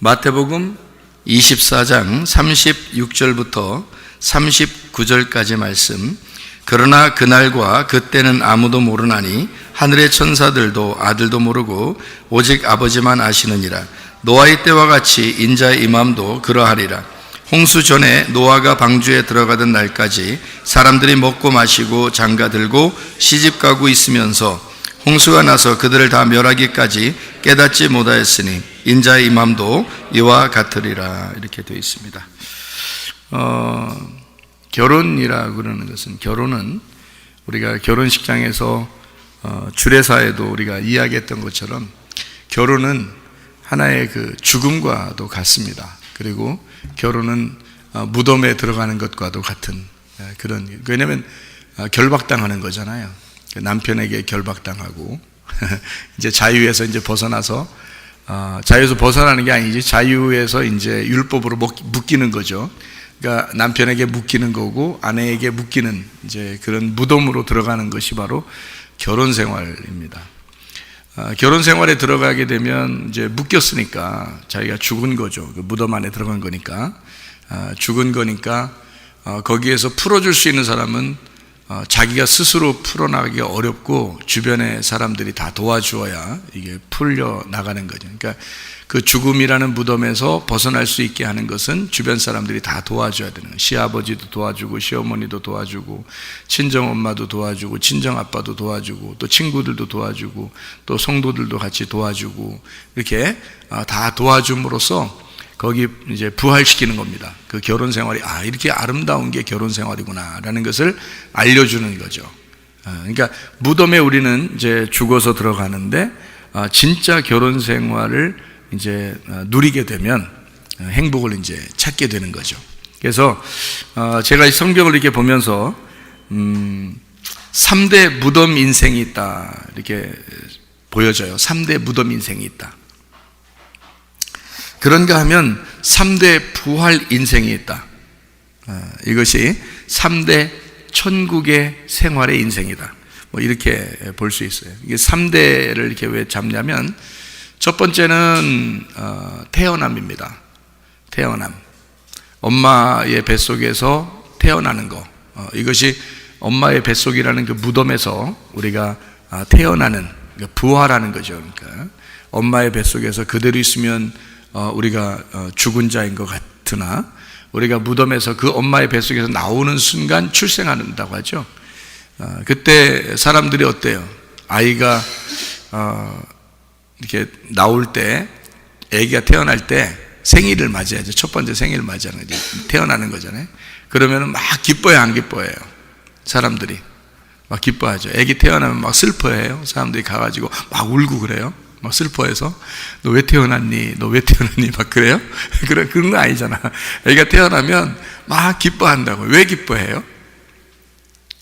마태복음 24장 36절부터 39절까지 말씀. 그러나 그날과 그때는 아무도 모르나니 하늘의 천사들도 아들도 모르고 오직 아버지만 아시느니라. 노아의 때와 같이 인자의 임함도 그러하리라. 홍수 전에 노아가 방주에 들어가던 날까지 사람들이 먹고 마시고 장가들고 시집가고 있으면서 홍수가 나서 그들을 다 멸하기까지 깨닫지 못하였으니 인자의 임함도 이와 같으리라. 이렇게 되어 있습니다. 결혼이라고 그러는 것은, 결혼은 우리가 결혼식장에서 주례사에도 우리가 이야기했던 것처럼 결혼은 하나의 그 죽음과도 같습니다. 그리고 결혼은 무덤에 들어가는 것과도 같은 그런, 왜냐하면 결박당하는 거잖아요. 남편에게 결박당하고 이제 자유에서 이제 벗어나서, 자유에서 벗어나는 게 아니지, 자유에서 이제 율법으로 묶이는 거죠. 그러니까 남편에게 묶이는 거고 아내에게 묶이는 이제 그런 무덤으로 들어가는 것이 바로 결혼 생활입니다. 결혼 생활에 들어가게 되면 이제 묶였으니까 자기가 죽은 거죠. 그 무덤 안에 들어간 거니까, 죽은 거니까 거기에서 풀어줄 수 있는 사람은 자기가 스스로 풀어나가기가 어렵고 주변의 사람들이 다 도와주어야 이게 풀려 나가는 거죠. 그러니까 그 죽음이라는 무덤에서 벗어날 수 있게 하는 것은 주변 사람들이 다 도와줘야 되는 거예요. 시아버지도 도와주고 시어머니도 도와주고 친정엄마도 도와주고 친정아빠도 도와주고 또 친구들도 도와주고 또 성도들도 같이 도와주고 이렇게 다 도와줌으로써 거기 이제 부활시키는 겁니다. 그 결혼 생활이 이렇게 아름다운 게 결혼 생활이구나 라는 것을 알려주는 거죠. 그러니까 무덤에 우리는 이제 죽어서 들어가는데 진짜 결혼 생활을 이제 누리게 되면 행복을 이제 찾게 되는 거죠. 그래서 제가 이 성경을 이렇게 보면서 3대 무덤 인생이 있다 이렇게 보여져요. 3대 무덤 인생이 있다. 그런가 하면 3대 부활 인생이 있다. 이것이 3대 천국의 생활의 인생이다. 뭐 이렇게 볼 수 있어요. 이게 3대를 이렇게 왜 잡냐면, 첫 번째는 태어남입니다. 태어남. 엄마의 뱃속에서 태어나는 거. 이것이 엄마의 뱃속이라는 그 무덤에서 우리가 태어나는, 부활하는 거죠. 그러니까 엄마의 뱃속에서 그대로 있으면 우리가 죽은 자인 것 같으나, 우리가 무덤에서 그 엄마의 뱃속에서 나오는 순간 출생한다고 하죠. 그때 사람들이 어때요? 아이가 이렇게 나올 때, 아기가 태어날 때 생일을 맞이하죠. 첫 번째 생일을 맞이하는 거죠. 태어나는 거잖아요. 그러면 막 기뻐요, 안 기뻐해요? 사람들이 막 기뻐하죠. 아기 태어나면 막 슬퍼해요. 사람들이 가가지고 막 울고 그래요. 막 슬퍼해서 너 왜 태어났니? 너 왜 태어났니? 막 그래요? 그런 거 아니잖아. 애가 태어나면 막 기뻐한다고. 왜 기뻐해요?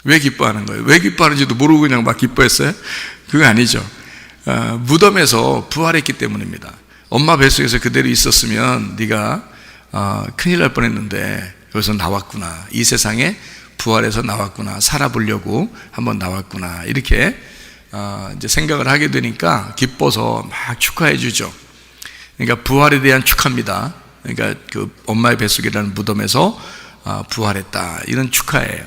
왜 기뻐하는 거예요? 왜 기뻐하는지도 모르고 그냥 막 기뻐했어요? 그거 아니죠. 무덤에서 부활했기 때문입니다. 엄마 뱃속에서 그대로 있었으면 네가 큰일 날 뻔했는데 여기서 나왔구나. 이 세상에 부활해서 나왔구나. 살아보려고 한번 나왔구나. 이렇게 이제 생각을 하게 되니까 기뻐서 막 축하해 주죠. 그러니까 부활에 대한 축하입니다. 그러니까 그 엄마의 뱃속이라는 무덤에서 부활했다, 이런 축하예요.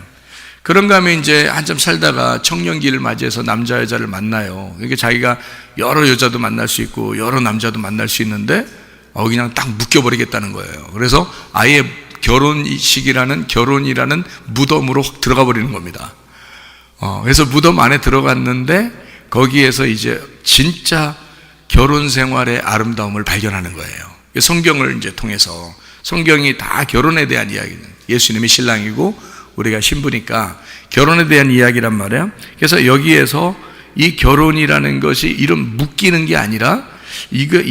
그런가 하면 이제 한참 살다가 청년기를 맞이해서 남자 여자를 만나요. 그러니까 자기가 여러 여자도 만날 수 있고 여러 남자도 만날 수 있는데 그냥 딱 묶여버리겠다는 거예요. 그래서 아예 결혼이라는 무덤으로 확 들어가 버리는 겁니다. 그래서 무덤 안에 들어갔는데 거기에서 이제 진짜 결혼 생활의 아름다움을 발견하는 거예요. 성경을 이제 통해서, 성경이 다 결혼에 대한 이야기는, 예수님이 신랑이고 우리가 신부니까 결혼에 대한 이야기란 말이에요. 그래서 여기에서 이 결혼이라는 것이 이런 묶이는 게 아니라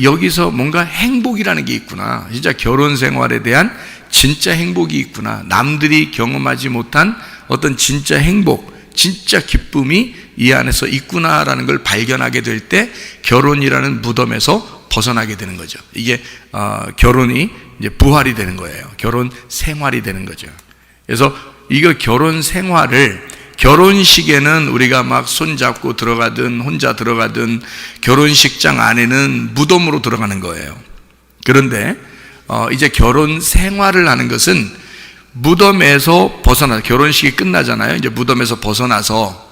여기서 뭔가 행복이라는 게 있구나. 진짜 결혼 생활에 대한 진짜 행복이 있구나. 남들이 경험하지 못한 어떤 진짜 행복, 진짜 기쁨이 이 안에서 있구나라는 걸 발견하게 될 때 결혼이라는 무덤에서 벗어나게 되는 거죠. 이게 결혼이 이제 부활이 되는 거예요. 결혼 생활이 되는 거죠. 그래서 이거 결혼 생활을, 결혼식에는 우리가 막 손잡고 들어가든 혼자 들어가든 결혼식장 안에는 무덤으로 들어가는 거예요. 그런데 이제 결혼 생활을 하는 것은 무덤에서 벗어나, 결혼식이 끝나잖아요. 이제 무덤에서 벗어나서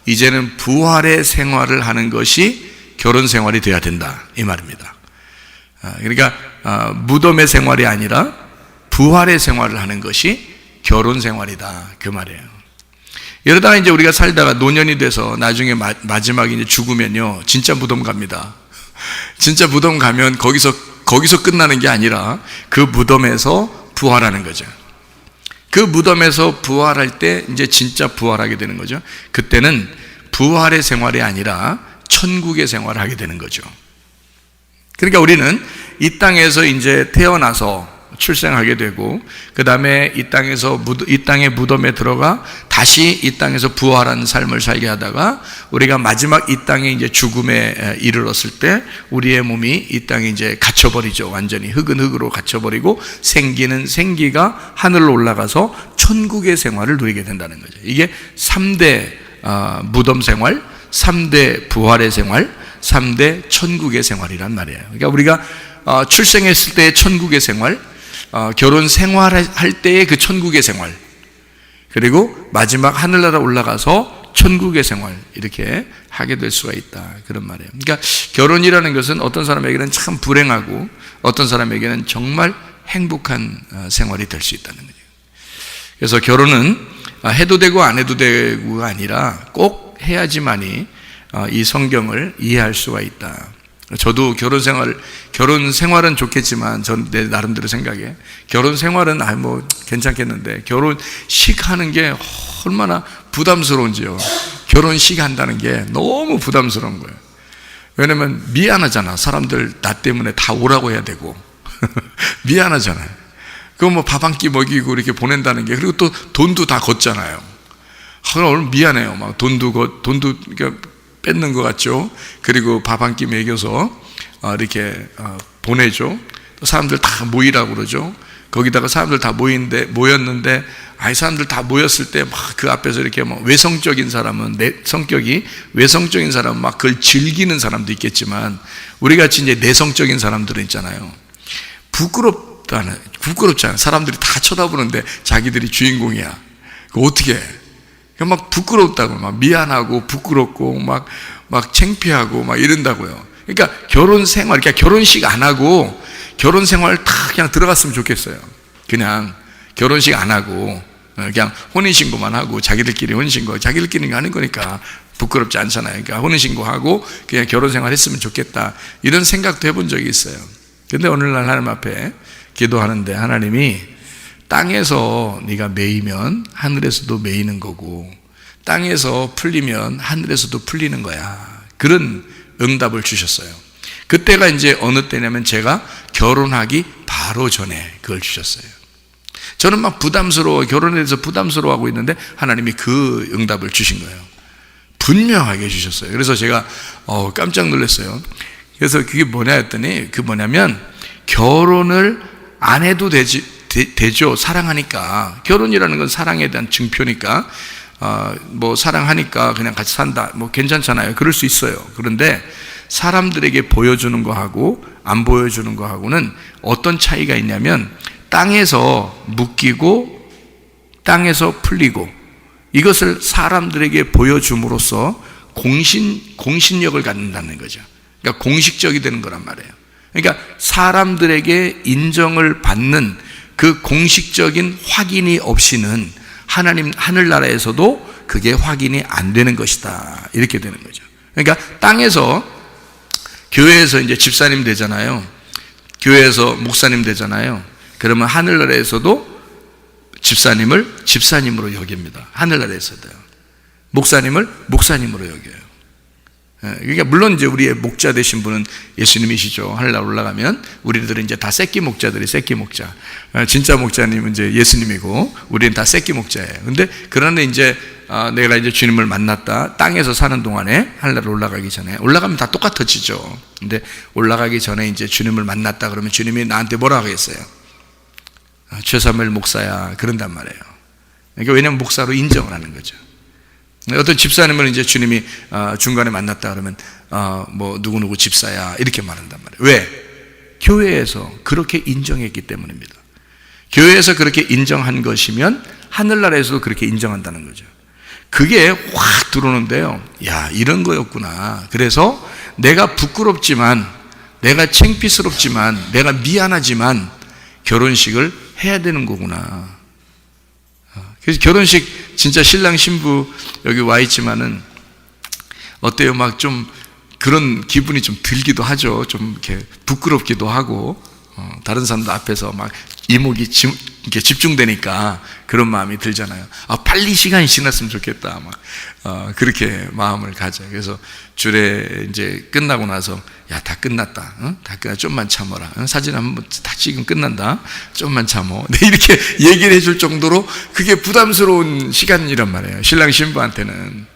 이제는 부활의 생활을 하는 것이 결혼 생활이 되어야 된다, 이 말입니다. 그러니까 무덤의 생활이 아니라 부활의 생활을 하는 것이 결혼 생활이다, 그 말이에요. 이러다가 이제 우리가 살다가 노년이 돼서 나중에 마지막에 이제 죽으면요, 진짜 무덤 갑니다. 진짜 무덤 가면 거기서 끝나는 게 아니라 그 무덤에서 부활하는 거죠. 그 무덤에서 부활할 때 이제 진짜 부활하게 되는 거죠. 그때는 부활의 생활이 아니라 천국의 생활을 하게 되는 거죠. 그러니까 우리는 이 땅에서 이제 태어나서 출생하게 되고, 그 다음에 이 땅의 무덤에 들어가 다시 이 땅에서 부활한 삶을 살게 하다가 우리가 마지막 이 땅에 이제 죽음에 이르렀을 때 우리의 몸이 이 땅에 이제 갇혀버리죠. 완전히 흙은 흙으로 갇혀버리고 생기는 생기가 하늘로 올라가서 천국의 생활을 누리게 된다는 거죠. 이게 3대 무덤 생활, 3대 부활의 생활, 3대 천국의 생활이란 말이에요. 그러니까 우리가 출생했을 때의 천국의 생활, 결혼 생활할 때의 그 천국의 생활, 그리고 마지막 하늘나라 올라가서 천국의 생활, 이렇게 하게 될 수가 있다, 그런 말이에요. 그러니까 결혼이라는 것은 어떤 사람에게는 참 불행하고 어떤 사람에게는 정말 행복한 생활이 될 수 있다는 거죠. 그래서 결혼은 해도 되고 안 해도 되고가 아니라 꼭 해야지만이 이 성경을 이해할 수가 있다. 저도 결혼 생활은 좋겠지만, 전 내 나름대로 생각에 결혼 생활은 뭐 괜찮겠는데, 결혼식 하는 게 얼마나 부담스러운지요. 결혼식 한다는 게 너무 부담스러운 거예요. 왜냐면 미안하잖아. 사람들 나 때문에 다 오라고 해야 되고 미안하잖아요. 그거 뭐 밥 한 끼 먹이고 이렇게 보낸다는 게, 그리고 또 돈도 다 걷잖아요. 오늘 미안해요. 막 돈도 그러니까 뺏는 것 같죠. 그리고 밥 한 끼 먹여서 이렇게 보내죠. 사람들 다 모이라고 그러죠. 거기다가 사람들 다 모였는데, 사람들 다 모였을 때 막 그 앞에서 이렇게 뭐 외성적인 사람은, 성격이 외성적인 사람은 막 그걸 즐기는 사람도 있겠지만, 우리 같이 이제 내성적인 사람들은 있잖아요. 부끄럽잖아요. 사람들이 다 쳐다보는데 자기들이 주인공이야. 그거 어떻게 해? 막 부끄럽다고, 막 미안하고 부끄럽고 막 창피하고 막 이런다고요. 그러니까 결혼 생활, 그러니까 결혼식 안 하고 결혼 생활 다 그냥 들어갔으면 좋겠어요. 그냥 결혼식 안 하고 그냥 혼인신고만 하고, 자기들끼리 혼인신고, 자기들끼리 하는 거니까 부끄럽지 않잖아요. 그러니까 혼인신고하고 그냥 결혼 생활 했으면 좋겠다, 이런 생각도 해본 적이 있어요. 근데 오늘날 하나님 앞에 기도하는데, 하나님이 땅에서 네가 매이면 하늘에서도 매이는 거고, 땅에서 풀리면 하늘에서도 풀리는 거야, 그런 응답을 주셨어요. 그때가 이제 어느 때냐면 제가 결혼하기 바로 전에 그걸 주셨어요. 저는 막 결혼에 대해서 부담스러워하고 있는데 하나님이 그 응답을 주신 거예요. 분명하게 주셨어요. 그래서 제가 깜짝 놀랐어요. 그래서 그게 뭐냐 했더니, 뭐냐면 결혼을 안 해도 되죠. 사랑하니까. 결혼이라는 건 사랑에 대한 증표니까, 뭐 사랑하니까 그냥 같이 산다, 뭐 괜찮잖아요. 그럴 수 있어요. 그런데 사람들에게 보여주는 거하고 안 보여주는 거하고는 어떤 차이가 있냐면, 땅에서 묶이고 땅에서 풀리고, 이것을 사람들에게 보여줌으로써 공신력을 갖는다는 거죠. 그러니까 공식적이 되는 거란 말이에요. 그러니까 사람들에게 인정을 받는 그 공식적인 확인이 없이는 하늘나라에서도 그게 확인이 안 되는 것이다, 이렇게 되는 거죠. 그러니까 땅에서, 교회에서 이제 집사님 되잖아요. 교회에서 목사님 되잖아요. 그러면 하늘나라에서도 집사님을 집사님으로 여깁니다. 하늘나라에서도요. 목사님을 목사님으로 여겨요. 그러니까 물론 이제 우리의 목자 되신 분은 예수님이시죠. 하늘나라 올라가면 우리들은 이제 다 새끼 목자들이 새끼 목자. 진짜 목자님은 이제 예수님이고 우리는 다 새끼 목자예요. 근데 그런데 이제 내가 이제 주님을 만났다. 땅에서 사는 동안에 하늘나라 올라가기 전에, 올라가면 다 똑같아지죠. 근데 올라가기 전에 이제 주님을 만났다 그러면 주님이 나한테 뭐라고 하겠어요? 최사무엘 목사야, 그런단 말이에요. 그러니까 왜냐면 목사로 인정을 하는 거죠. 어떤 집사님을 이제 주님이 중간에 만났다 그러면 뭐 누구누구 집사야, 이렇게 말한단 말이에요. 왜? 교회에서 그렇게 인정했기 때문입니다. 교회에서 그렇게 인정한 것이면 하늘나라에서도 그렇게 인정한다는 거죠. 그게 확 들어오는데요. 야, 이런 거였구나. 그래서 내가 부끄럽지만, 내가 창피스럽지만, 내가 미안하지만 결혼식을 해야 되는 거구나. 그래서 결혼식 진짜 신랑 신부 여기 와 있지만은 어때요? 막 좀 그런 기분이 좀 들기도 하죠. 좀 이렇게 부끄럽기도 하고, 다른 사람들 앞에서 막 이목이 이렇게 집중되니까 그런 마음이 들잖아요. 빨리 시간이 지났으면 좋겠다. 막, 그렇게 마음을 가져요. 그래서 주례 이제 끝나고 나서, 야, 다 끝났다. 다 끝났다. 좀만 참아라. 사진 한번 다 찍으면 끝난다. 좀만 참어. 네, 이렇게 얘기를 해줄 정도로 그게 부담스러운 시간이란 말이에요. 신랑 신부한테는.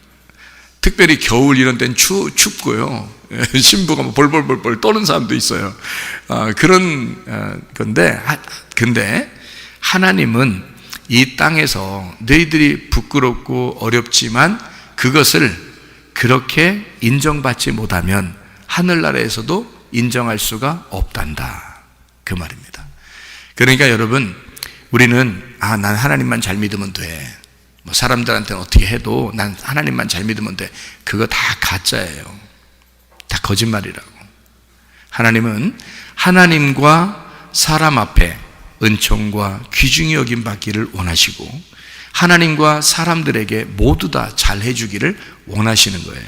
특별히 겨울 이런 데는 춥고요. 신부가 뭐 벌벌벌벌 떠는 사람도 있어요. 그런 건데, 근데 하나님은 이 땅에서 너희들이 부끄럽고 어렵지만 그것을 그렇게 인정받지 못하면 하늘나라에서도 인정할 수가 없단다. 그 말입니다. 그러니까 여러분, 우리는 난 하나님만 잘 믿으면 돼. 뭐 사람들한테는 어떻게 해도 난 하나님만 잘 믿으면 돼. 그거 다 가짜예요. 다 거짓말이라고. 하나님은 하나님과 사람 앞에 은총과 귀중히 여김 받기를 원하시고 하나님과 사람들에게 모두 다 잘해주기를 원하시는 거예요.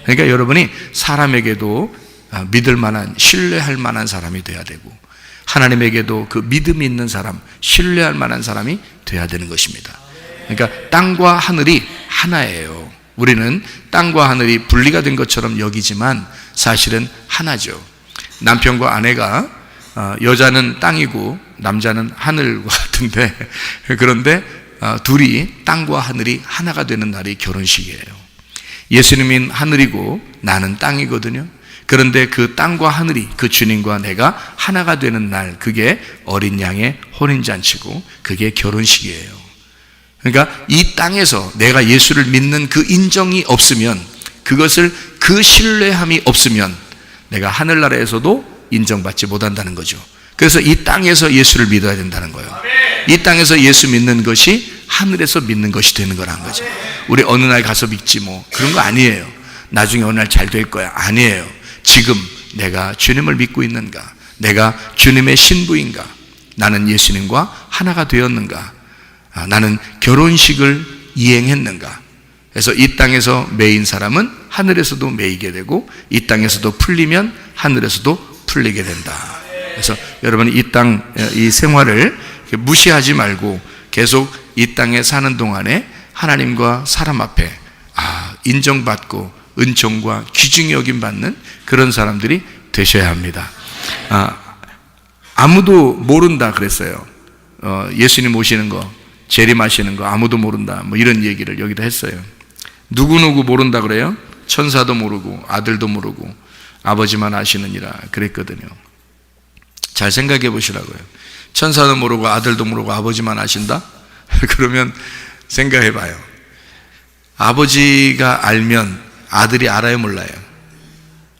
그러니까 여러분이 사람에게도 믿을 만한, 신뢰할 만한 사람이 돼야 되고 하나님에게도 그 믿음이 있는 사람, 신뢰할 만한 사람이 돼야 되는 것입니다. 그러니까 땅과 하늘이 하나예요. 우리는 땅과 하늘이 분리가 된 것처럼 여기지만 사실은 하나죠. 남편과 아내가 여자는 땅이고 남자는 하늘과 같은데, 그런데 둘이 땅과 하늘이 하나가 되는 날이 결혼식이에요. 예수님은 하늘이고 나는 땅이거든요. 그런데 그 땅과 하늘이, 그 주님과 내가 하나가 되는 날, 그게 어린 양의 혼인잔치고 그게 결혼식이에요. 그러니까 이 땅에서 내가 예수를 믿는 그 인정이 없으면, 그것을 그 신뢰함이 없으면 내가 하늘나라에서도 인정받지 못한다는 거죠. 그래서 이 땅에서 예수를 믿어야 된다는 거예요. 이 땅에서 예수 믿는 것이 하늘에서 믿는 것이 되는 거란 거죠. 우리 어느 날 가서 믿지 뭐 그런 거 아니에요. 나중에 어느 날 잘 될 거야. 아니에요. 지금 내가 주님을 믿고 있는가? 내가 주님의 신부인가? 나는 예수님과 하나가 되었는가? 나는 결혼식을 이행했는가? 그래서 이 땅에서 매인 사람은 하늘에서도 매이게 되고 이 땅에서도 풀리면 하늘에서도 풀리게 된다. 그래서 여러분이 이 땅, 이 생활을 무시하지 말고 계속 이 땅에 사는 동안에 하나님과 사람 앞에 인정받고 은총과 귀중히 여김 받는 그런 사람들이 되셔야 합니다. 아무도 모른다 그랬어요. 예수님 오시는 거, 재림하시는 거 아무도 모른다, 뭐 이런 얘기를 여기다 했어요. 누구누구 모른다 그래요? 천사도 모르고 아들도 모르고 아버지만 아시느니라 그랬거든요. 잘 생각해 보시라고요. 천사도 모르고 아들도 모르고 아버지만 아신다? 그러면 생각해 봐요. 아버지가 알면 아들이 알아요, 몰라요?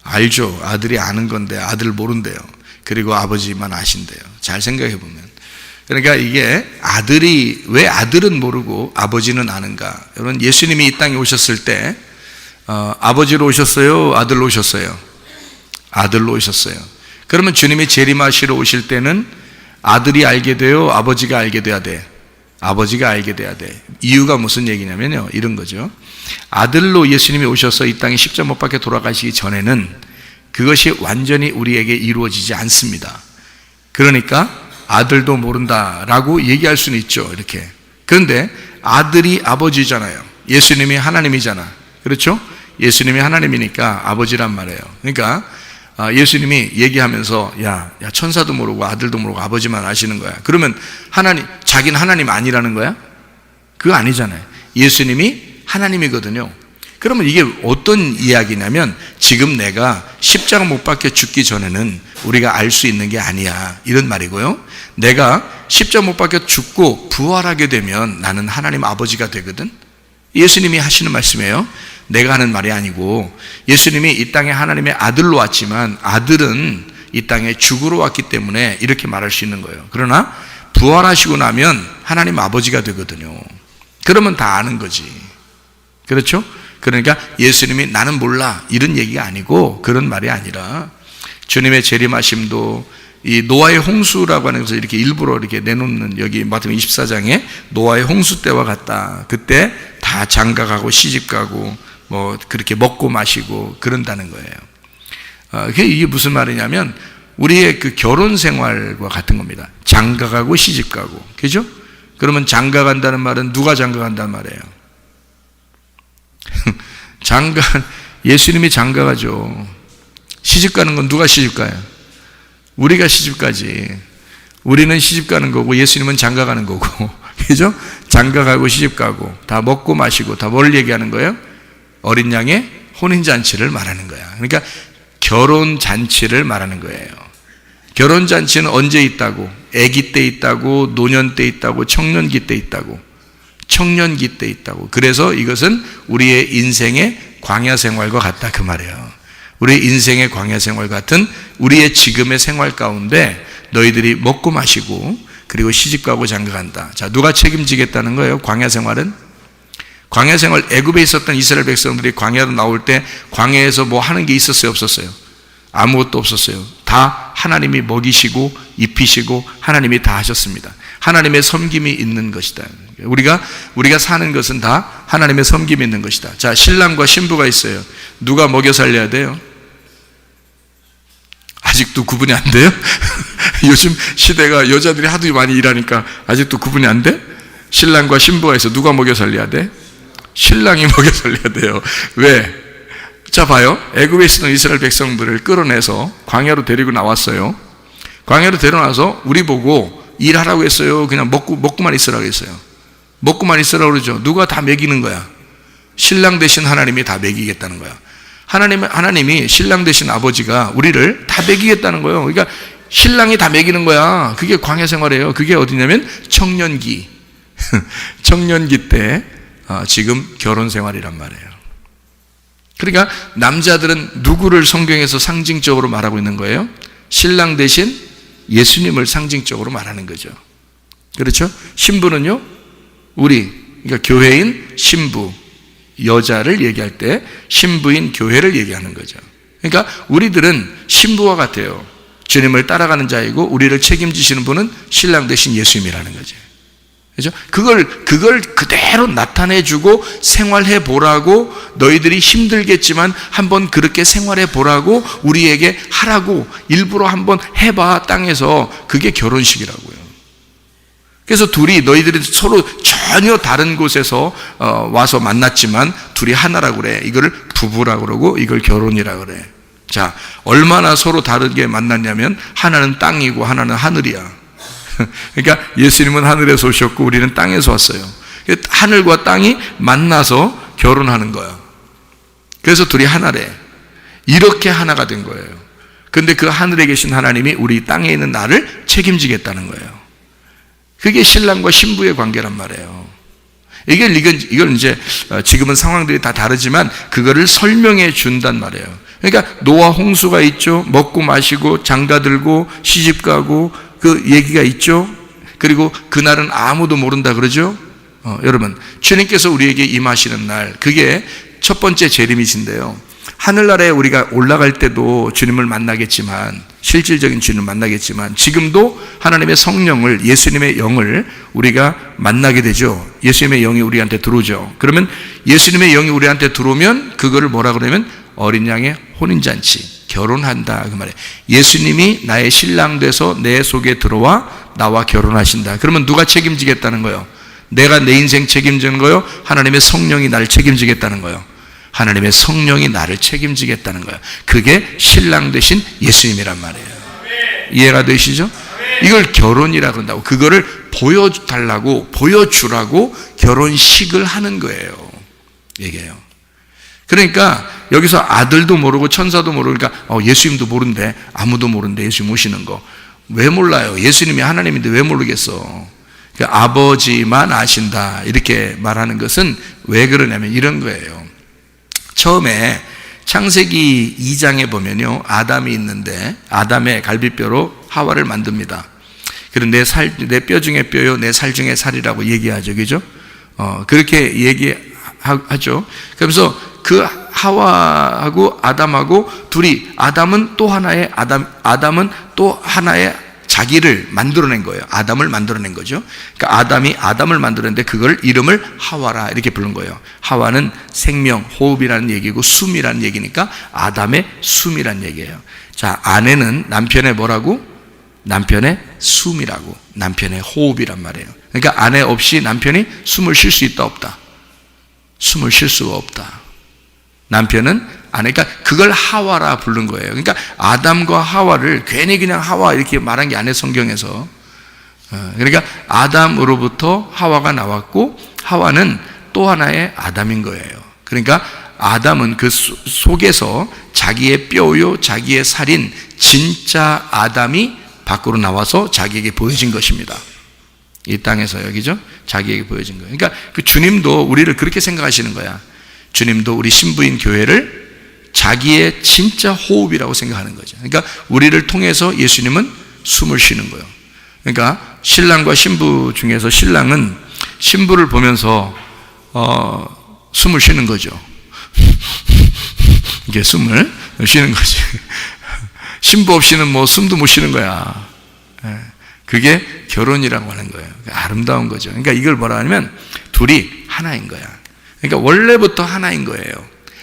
알죠. 아들이 아는 건데 아들 모른대요. 그리고 아버지만 아신대요. 잘 생각해 보면. 그러니까 이게 왜 아들은 모르고 아버지는 아는가? 여러분, 예수님이 이 땅에 오셨을 때 아버지로 오셨어요? 아들로 오셨어요? 아들로 오셨어요. 그러면 주님이 재림하시러 오실 때는 아들이 알게 돼요? 아버지가 알게 돼야 돼? 아버지가 알게 돼야 돼. 이유가 무슨 얘기냐면요, 이런 거죠. 아들로 예수님이 오셔서 이 땅에 십자가 못 박혀 돌아가시기 전에는 그것이 완전히 우리에게 이루어지지 않습니다. 그러니까 아들도 모른다라고 얘기할 수는 있죠, 이렇게. 그런데 아들이 아버지잖아요. 예수님이 하나님이잖아. 그렇죠? 예수님이 하나님이니까 아버지란 말이에요. 그러니까 예수님이 얘기하면서 야 천사도 모르고 아들도 모르고 아버지만 아시는 거야. 그러면 자기는 하나님 아니라는 거야? 그거 아니잖아요. 예수님이 하나님이거든요. 그러면 이게 어떤 이야기냐면, 지금 내가 십자가 못 박혀 죽기 전에는 우리가 알 수 있는 게 아니야, 이런 말이고요. 내가 십자가 못 박혀 죽고 부활하게 되면 나는 하나님 아버지가 되거든. 예수님이 하시는 말씀이에요. 내가 하는 말이 아니고, 예수님이 이 땅에 하나님의 아들로 왔지만 아들은 이 땅에 죽으러 왔기 때문에 이렇게 말할 수 있는 거예요. 그러나 부활하시고 나면 하나님 아버지가 되거든요. 그러면 다 아는 거지. 그렇죠? 그러니까 예수님이 나는 몰라 이런 얘기가 아니고, 그런 말이 아니라 주님의 재림하심도 이 노아의 홍수라고 하는 것을 이렇게 일부러 이렇게 내놓는, 여기 마태복음 24장에 노아의 홍수 때와 같다. 그때 다 장가가고 시집가고 뭐 그렇게 먹고 마시고 그런다는 거예요. 이게 무슨 말이냐면 우리의 그 결혼 생활과 같은 겁니다. 장가가고 시집가고, 그죠? 그러면 장가간다는 말은 누가 장가간다는 말이에요? 예수님이 장가가죠. 시집가는 건 누가 시집가요? 우리가 시집가지. 우리는 시집가는 거고 예수님은 장가가는 거고, 그죠? 장가가고 시집가고 다 먹고 마시고 다 뭘 얘기하는 거예요? 어린 양의 혼인잔치를 말하는 거야. 그러니까 결혼잔치를 말하는 거예요. 결혼잔치는 언제 있다고? 아기 때 있다고, 노년 때 있다고, 청년기 때 있다고. 청년기 때 있다고. 그래서 이것은 우리의 인생의 광야 생활과 같다, 그 말이에요. 우리의 인생의 광야 생활 같은 우리의 지금의 생활 가운데 너희들이 먹고 마시고 그리고 시집가고 장가간다. 자, 누가 책임지겠다는 거예요? 광야 생활은? 광야 생활, 애굽에 있었던 이스라엘 백성들이 광야로 나올 때 광야에서 뭐 하는 게 있었어요, 없었어요? 아무것도 없었어요. 다 하나님이 먹이시고 입히시고 하나님이 다 하셨습니다. 하나님의 섬김이 있는 것이다. 우리가 사는 것은 다 하나님의 섬김이 있는 것이다. 자, 신랑과 신부가 있어요. 누가 먹여 살려야 돼요? 아직도 구분이 안 돼요? 요즘 시대가 여자들이 하도 많이 일하니까 아직도 구분이 안 돼? 신랑과 신부가 있어. 누가 먹여 살려야 돼? 신랑이 먹여 살려야 돼요. 왜? 자, 봐요. 애굽에 있었던 이스라엘 백성들을 끌어내서 광야로 데리고 나왔어요. 광야로 데려나서 우리 보고 일하라고 했어요? 그냥 먹고만 있으라고 했어요? 먹고만 있으라고 그러죠. 누가 다 먹이는 거야? 신랑 되신 하나님이 다 먹이겠다는 거야. 하나님이 신랑 되신 아버지가 우리를 다 먹이겠다는 거예요. 그러니까 신랑이 다 먹이는 거야. 그게 광야 생활이에요. 그게 어디냐면 청년기. 청년기 때 지금 결혼 생활이란 말이에요. 그러니까 남자들은 누구를 성경에서 상징적으로 말하고 있는 거예요? 신랑 대신 예수님을 상징적으로 말하는 거죠. 그렇죠? 신부는요, 그러니까 교회인 신부, 여자를 얘기할 때 신부인 교회를 얘기하는 거죠. 그러니까 우리들은 신부와 같아요. 주님을 따라가는 자이고 우리를 책임지시는 분은 신랑 대신 예수님이라는 거죠. 그죠? 그걸 그대로 나타내주고 생활해 보라고, 너희들이 힘들겠지만 한번 그렇게 생활해 보라고 우리에게 하라고, 일부러 한번 해봐 땅에서. 그게 결혼식이라고요. 그래서 너희들이 서로 전혀 다른 곳에서 와서 만났지만 둘이 하나라고 그래. 이거를 부부라고 그러고 이걸 결혼이라고 그래. 자, 얼마나 서로 다르게 만났냐면 하나는 땅이고 하나는 하늘이야. 그러니까 예수님은 하늘에서 오셨고 우리는 땅에서 왔어요. 하늘과 땅이 만나서 결혼하는 거야. 그래서 둘이 하나래. 이렇게 하나가 된 거예요. 근데 그 하늘에 계신 하나님이 우리 땅에 있는 나를 책임지겠다는 거예요. 그게 신랑과 신부의 관계란 말이에요. 이걸 이제 지금은 상황들이 다 다르지만 그거를 설명해 준단 말이에요. 그러니까 노아 홍수가 있죠. 먹고 마시고 장가들고 시집가고 그 얘기가 있죠. 그리고 그날은 아무도 모른다 그러죠. 여러분, 주님께서 우리에게 임하시는 날, 그게 첫 번째 재림이신데요. 하늘나라에 우리가 올라갈 때도 주님을 만나겠지만, 실질적인 주님을 만나겠지만, 지금도 하나님의 성령을, 예수님의 영을 우리가 만나게 되죠. 예수님의 영이 우리한테 들어오죠. 그러면 예수님의 영이 우리한테 들어오면 그거를 뭐라 그러냐면 어린 양의 혼인잔치, 결혼한다 그 말이에요. 예수님이 나의 신랑 돼서 내 속에 들어와 나와 결혼하신다. 그러면 누가 책임지겠다는 거예요? 내가 내 인생 책임지는 거예요? 하나님의 성령이 나를 책임지겠다는 거예요? 하나님의 성령이 나를 책임지겠다는 거예요. 그게 신랑 되신 예수님이란 말이에요. 이해가 되시죠? 이걸 결혼이라고 한다고. 그거를 보여달라고, 보여주라고 결혼식을 하는 거예요. 얘기해요. 그러니까 여기서 아들도 모르고 천사도 모르고, 그러니까 예수님도 모른대. 아무도 모른대. 예수님 오시는 거. 왜 몰라요? 예수님이 하나님인데 왜 모르겠어? 그러니까 아버지만 아신다. 이렇게 말하는 것은 왜 그러냐면 이런 거예요. 처음에 창세기 2장에 보면요, 아담이 있는데 아담의 갈비뼈로 하와를 만듭니다. 그런데 내 뼈 중에 뼈요, 내 살 중에 살이라고 얘기하죠, 그죠? 그렇게 얘기하죠. 그러면서 그 하와하고 아담하고 둘이, 아담은 또 하나의 자기를 만들어낸 거예요. 아담을 만들어낸 거죠. 그러니까 아담이 아담을 만들었는데 그걸 이름을 하와라 이렇게 부른 거예요. 하와는 생명, 호흡이라는 얘기고 숨이라는 얘기니까 아담의 숨이라는 얘기예요. 자, 아내는 남편의 뭐라고? 남편의 숨이라고, 남편의 호흡이란 말이에요. 그러니까 아내 없이 남편이 숨을 쉴 수 있다 없다? 숨을 쉴 수가 없다. 남편은 아내가 그걸 하와라 부른 거예요. 그러니까 아담과 하와를 괜히 그냥 하와 이렇게 말한 게 아니에요, 성경에서. 그러니까 아담으로부터 하와가 나왔고 하와는 또 하나의 아담인 거예요. 그러니까 아담은 그 속에서 자기의 뼈요 자기의 살인 진짜 아담이 밖으로 나와서 자기에게 보여진 것입니다. 이 땅에서 여기죠? 자기에게 보여진 거예요. 그러니까 그 주님도 우리를 그렇게 생각하시는 거야. 주님도 우리 신부인 교회를 자기의 진짜 호흡이라고 생각하는 거죠. 그러니까 우리를 통해서 예수님은 숨을 쉬는 거예요. 그러니까 신랑과 신부 중에서 신랑은 신부를 보면서 숨을 쉬는 거죠. 이게 숨을 쉬는 거지. 신부 없이는 뭐 숨도 못 쉬는 거야. 그게 결혼이라고 하는 거예요. 아름다운 거죠. 그러니까 이걸 뭐라 하냐면 둘이 하나인 거야. 그러니까 원래부터 하나인 거예요.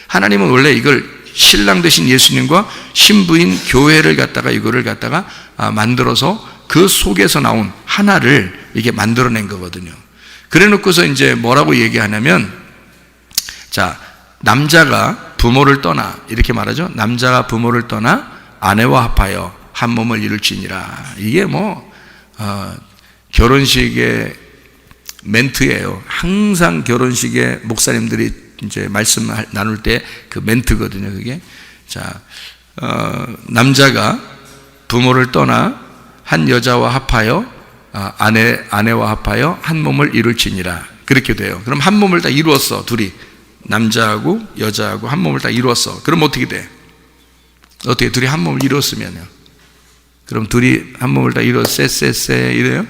하나님은 원래 이걸 신랑 되신 예수님과 신부인 교회를 갖다가 이거를 갖다가 만들어서 그 속에서 나온 하나를 이게 만들어낸 거거든요. 그래 놓고서 이제 뭐라고 얘기하냐면, 자, 남자가 부모를 떠나 이렇게 말하죠. 남자가 부모를 떠나 아내와 합하여 한 몸을 이룰지니라. 이게 결혼식의 멘트예요. 항상 결혼식에 목사님들이 이제 말씀 나눌 때 그 멘트거든요, 그게. 자, 남자가 부모를 떠나 한 여자와 합하여, 아내와 합하여 한 몸을 이룰지니라. 그렇게 돼요. 그럼 한 몸을 다 이루었어, 둘이. 남자하고 여자하고 한 몸을 다 이루었어. 그럼 어떻게 돼? 어떻게 둘이 한 몸을 이루었으면요? 그럼 둘이 한 몸을 다 쎄 이래요?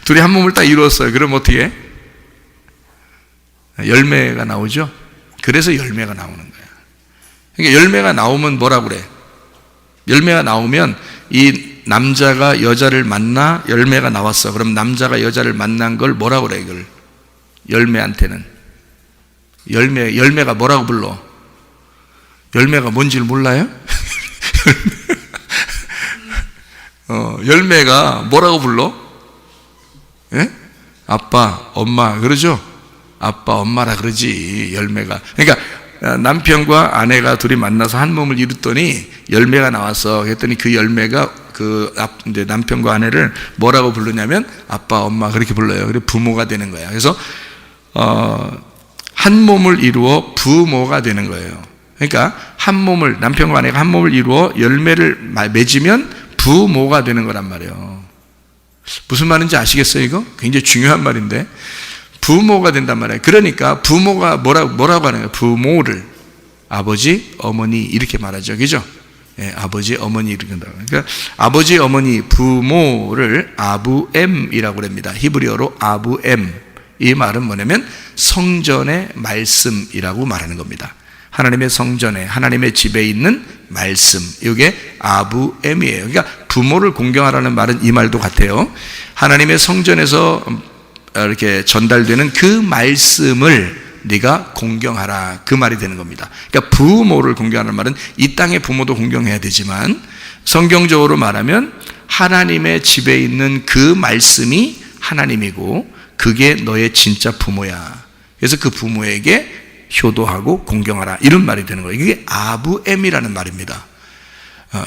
둘이 한 몸을 다 이루었어요. 그럼 어떻게 해? 열매가 나오죠? 그래서 열매가 나오는 거야. 그러니까 열매가 나오면 뭐라고 그래? 열매가 나오면 이 남자가 여자를 만나 열매가 나왔어. 그럼 남자가 여자를 만난 걸 뭐라고 그래, 이걸? 열매한테는. 열매가 뭐라고 불러? 열매가 뭔지를 몰라요? 열매가 뭐라고 불러? 예? 아빠, 엄마, 그러죠? 아빠, 엄마라 그러지, 열매가. 그러니까 남편과 아내가 둘이 만나서 한 몸을 이뤘더니 열매가 나왔어. 그랬더니 그 열매가 이제 남편과 아내를 뭐라고 부르냐면 아빠, 엄마 그렇게 불러요. 그래서 부모가 되는 거야. 그래서 한 몸을 이루어 부모가 되는 거예요. 그러니까 남편과 아내가 한 몸을 이루어 열매를 맺으면 부모가 되는 거란 말이에요. 무슨 말인지 아시겠어요, 이거? 굉장히 중요한 말인데. 부모가 된단 말이에요. 그러니까 부모가 뭐라고 하는 거예요? 부모를 아버지, 어머니 이렇게 말하죠, 그죠? 예, 아버지, 어머니 이렇게 한다고. 그러니까 아버지, 어머니, 부모를 아부엠이라고 합니다. 히브리어로 아부엠. 이 말은 뭐냐면 성전의 말씀이라고 말하는 겁니다. 하나님의 성전에, 하나님의 집에 있는 말씀, 이게 아부엠이에요. 그러니까 부모를 공경하라는 말은 이 말도 같아요. 하나님의 성전에서 이렇게 전달되는 그 말씀을 네가 공경하라, 그 말이 되는 겁니다. 그러니까 부모를 공경하는 말은 이 땅의 부모도 공경해야 되지만 성경적으로 말하면 하나님의 집에 있는 그 말씀이 하나님이고 그게 너의 진짜 부모야. 그래서 그 부모에게 효도하고 공경하라, 이런 말이 되는 거예요. 이게 아부엠이라는 말입니다.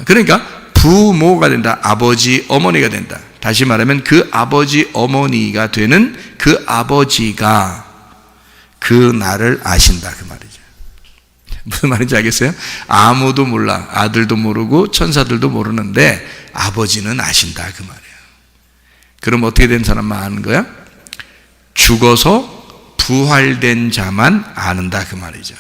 그러니까 부모가 된다. 아버지, 어머니가 된다. 다시 말하면 그 아버지, 어머니가 되는 그 아버지가 그 나를 아신다, 그 말이죠. 무슨 말인지 알겠어요? 아무도 몰라. 아들도 모르고 천사들도 모르는데 아버지는 아신다, 그 말이에요. 그럼 어떻게 된 사람만 아는 거야? 죽어서 부활된 자만 아는다, 그 말이죠.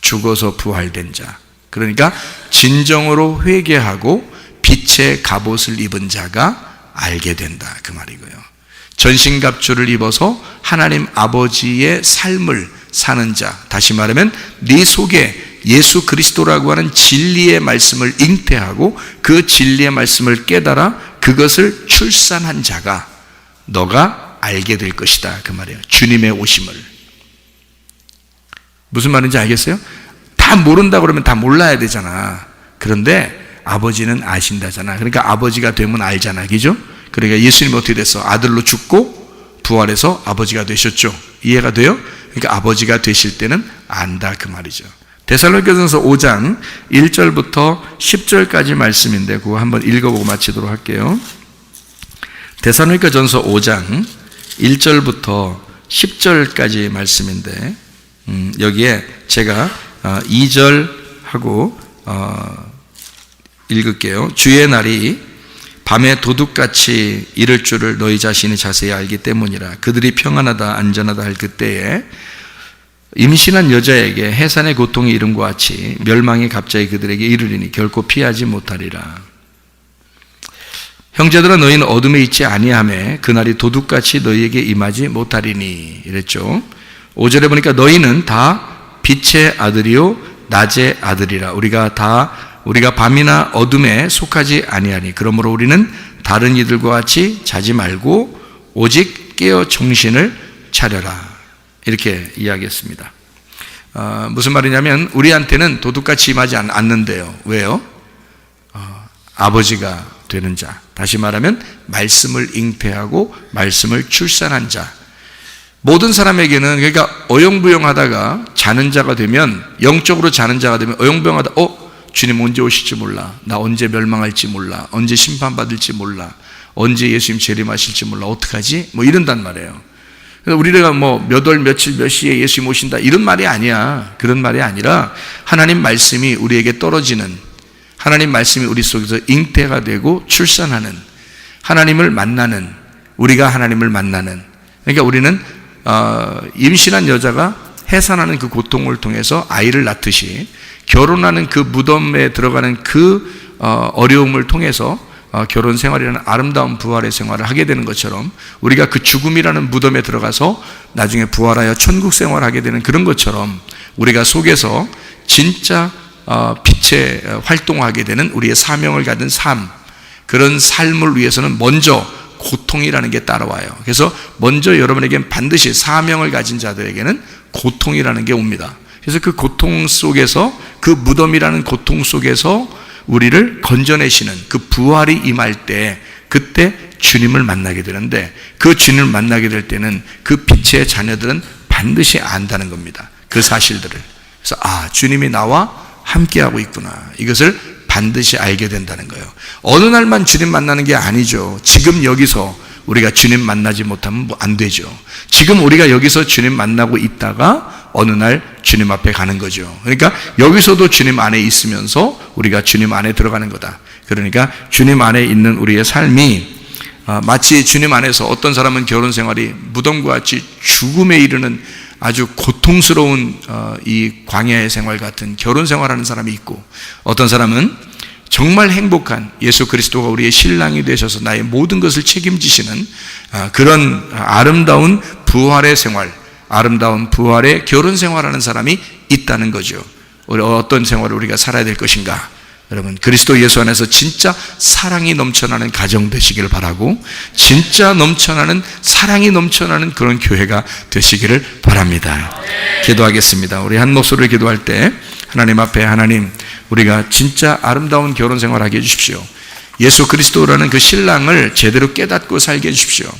죽어서 부활된 자, 그러니까 진정으로 회개하고 빛의 갑옷을 입은 자가 알게 된다, 그 말이고요. 전신갑주를 입어서 하나님 아버지의 삶을 사는 자, 다시 말하면 네 속에 예수 그리스도라고 하는 진리의 말씀을 잉태하고 그 진리의 말씀을 깨달아 그것을 출산한 자가 너가 알게 될 것이다, 그 말이에요. 주님의 오심을. 무슨 말인지 알겠어요? 다 모른다 그러면 다 몰라야 되잖아. 그런데 아버지는 아신다잖아. 그러니까 아버지가 되면 알잖아, 그죠? 그러니까 예수님이 어떻게 됐어? 아들로 죽고 부활해서 아버지가 되셨죠. 이해가 돼요? 그러니까 아버지가 되실 때는 안다, 그 말이죠. 데살로니가전서 5장 1절부터 10절까지 말씀인데 그거 한번 읽어보고 마치도록 할게요. 데살로니가전서 5장 1절부터 10절까지 말씀인데 여기에 제가 2절하고 읽을게요. 주의 날이 밤에 도둑같이 이를 줄을 너희 자신이 자세히 알기 때문이라. 그들이 평안하다 안전하다 할 그때에 임신한 여자에게 해산의 고통이 이름과 같이 멸망이 갑자기 그들에게 이르리니 결코 피하지 못하리라. 형제들아, 너희는 어둠에 있지 아니하매 그날이 도둑같이 너희에게 임하지 못하리니, 이랬죠. 5절에 보니까 너희는 다 빛의 아들이요 낮의 아들이라. 우리가 밤이나 어둠에 속하지 아니하니 그러므로 우리는 다른 이들과 같이 자지 말고 오직 깨어 정신을 차려라, 이렇게 이야기했습니다. 무슨 말이냐면 우리한테는 도둑같이 임하지 않는데요. 왜요? 아버지가 되는 자, 다시 말하면 말씀을 잉태하고 말씀을 출산한 자. 모든 사람에게는, 그러니까 어영부영하다가 자는 자가 되면, 영적으로 자는 자가 되면 어영부영하다, 주님 언제 오실지 몰라, 나 언제 멸망할지 몰라, 언제 심판받을지 몰라, 언제 예수님 재림하실지 몰라, 어떡하지? 뭐 이런단 말이에요. 그래서 우리가 뭐 몇 월 며칠 몇 시에 예수님 오신다 이런 말이 아니야. 그런 말이 아니라 하나님 말씀이 우리에게 떨어지는, 하나님 말씀이 우리 속에서 잉태가 되고 출산하는, 하나님을 만나는, 우리가 하나님을 만나는. 그러니까 우리는 임신한 여자가 해산하는 그 고통을 통해서 아이를 낳듯이 결혼하는 그 무덤에 들어가는 그 어려움을 통해서 결혼 생활이라는 아름다운 부활의 생활을 하게 되는 것처럼 우리가 그 죽음이라는 무덤에 들어가서 나중에 부활하여 천국 생활을 하게 되는 그런 것처럼 우리가 속에서 진짜 빛의 활동하게 되는 우리의 사명을 가진 삶, 그런 삶을 위해서는 먼저 고통이라는 게 따라와요. 그래서 먼저 여러분에게는 반드시 사명을 가진 자들에게는 고통이라는 게 옵니다. 그래서 그 고통 속에서, 그 무덤이라는 고통 속에서 우리를 건져내시는 그 부활이 임할 때, 그때 주님을 만나게 되는데, 그 주님을 만나게 될 때는 그 빛의 자녀들은 반드시 안다는 겁니다. 그 사실들을. 그래서 주님이 나와 함께하고 있구나, 이것을 반드시 알게 된다는 거예요. 어느 날만 주님 만나는 게 아니죠. 지금 여기서 우리가 주님 만나지 못하면 안 되죠. 지금 우리가 여기서 주님 만나고 있다가 어느 날 주님 앞에 가는 거죠. 그러니까 여기서도 주님 안에 있으면서 우리가 주님 안에 들어가는 거다. 그러니까 주님 안에 있는 우리의 삶이 마치 주님 안에서, 어떤 사람은 결혼 생활이 무덤과 같이 죽음에 이르는 아주 고통스러운 이 광야의 생활 같은 결혼 생활하는 사람이 있고, 어떤 사람은 정말 행복한 예수 그리스도가 우리의 신랑이 되셔서 나의 모든 것을 책임지시는 그런 아름다운 부활의 생활, 아름다운 부활의 결혼 생활하는 사람이 있다는 거죠. 어떤 생활을 우리가 살아야 될 것인가? 여러분, 그리스도 예수 안에서 진짜 사랑이 넘쳐나는 가정 되시기를 바라고, 진짜 넘쳐나는 사랑이 넘쳐나는 그런 교회가 되시기를 바랍니다. 기도하겠습니다. 우리 한 목소리를 기도할 때 하나님 앞에, 하나님, 우리가 진짜 아름다운 결혼 생활하게 해주십시오. 예수 그리스도라는 그 신랑을 제대로 깨닫고 살게 해주십시오.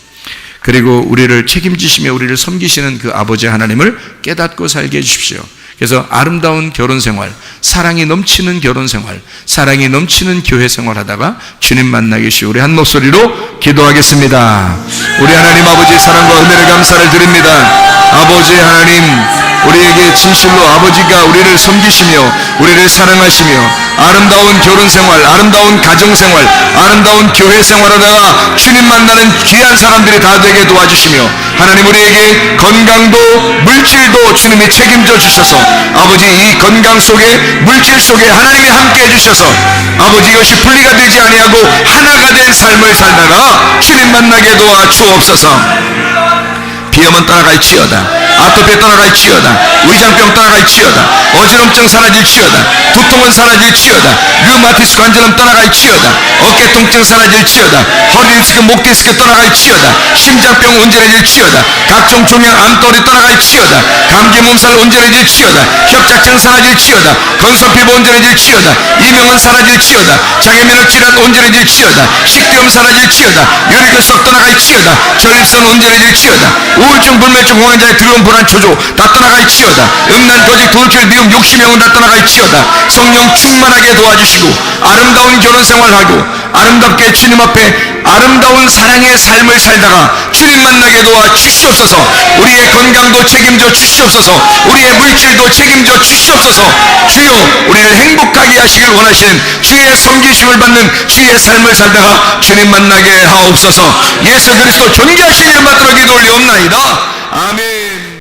그리고 우리를 책임지시며 우리를 섬기시는 그 아버지 하나님을 깨닫고 살게 해주십시오. 그래서 아름다운 결혼 생활, 사랑이 넘치는 결혼 생활, 사랑이 넘치는 교회 생활 하다가 주님 만나게 해주시오. 우리 한 목소리로 기도하겠습니다. 우리 하나님 아버지의 사랑과 은혜를 감사를 드립니다. 아버지 하나님, 우리에게 진실로 아버지가 우리를 섬기시며 우리를 사랑하시며 아름다운 결혼생활, 아름다운 가정생활, 아름다운 교회생활하다가 주님 만나는 귀한 사람들이 다 되게 도와주시며 하나님 우리에게 건강도 물질도 주님이 책임져 주셔서 아버지 이 건강 속에 물질 속에 하나님이 함께 해주셔서 아버지 이것이 분리가 되지 아니하고 하나가 된 삶을 살다가 주님 만나게 도와 주옵소서. 비염은 떠나갈지어다, 아토피 떠나갈지어다, 위장병 떠나갈지어다, 어지럼증 사라질지어다, 두통은 사라질지어다, 류마티스 관절염 떠나갈지어다, 어깨 통증 사라질지어다, 허리 디스크, 목 디스크 떠나갈지어다, 심장병 온전해질지어다, 각종 종양 암돌이 떠나갈지어다, 감기 몸살 온전해질지어다, 협착증 사라질지어다, 건선 피부 온전해질지어다, 이명은 사라질지어다, 장애면역 질환 온전해질지어다, 식도염 사라질지어다, 뇌혈결석 떠나갈지어다, 전립선 온전해질지어다, 우울증, 불면증, 공황장애, 두려움, 불안, 초조 다 떠나갈지어다, 음란, 거짓, 돌출, 미움, 욕심, 영혼 다 떠나갈지어다. 성령 충만하게 도와주시고 아름다운 결혼생활하고 아름답게 주님 앞에 아름다운 사랑의 삶을 살다가 주님 만나게 도와 주시옵소서. 우리의 건강도 책임져 주시옵소서. 우리의 물질도 책임져 주시옵소서. 주여 우리를 행복하게 하시길 원하시는 주의 섬기심을 받는 주의 삶을 살다가 주님 만나게 하옵소서. 예수 그리스도 존귀하신 이름 받들어 기도 올리옵나이다.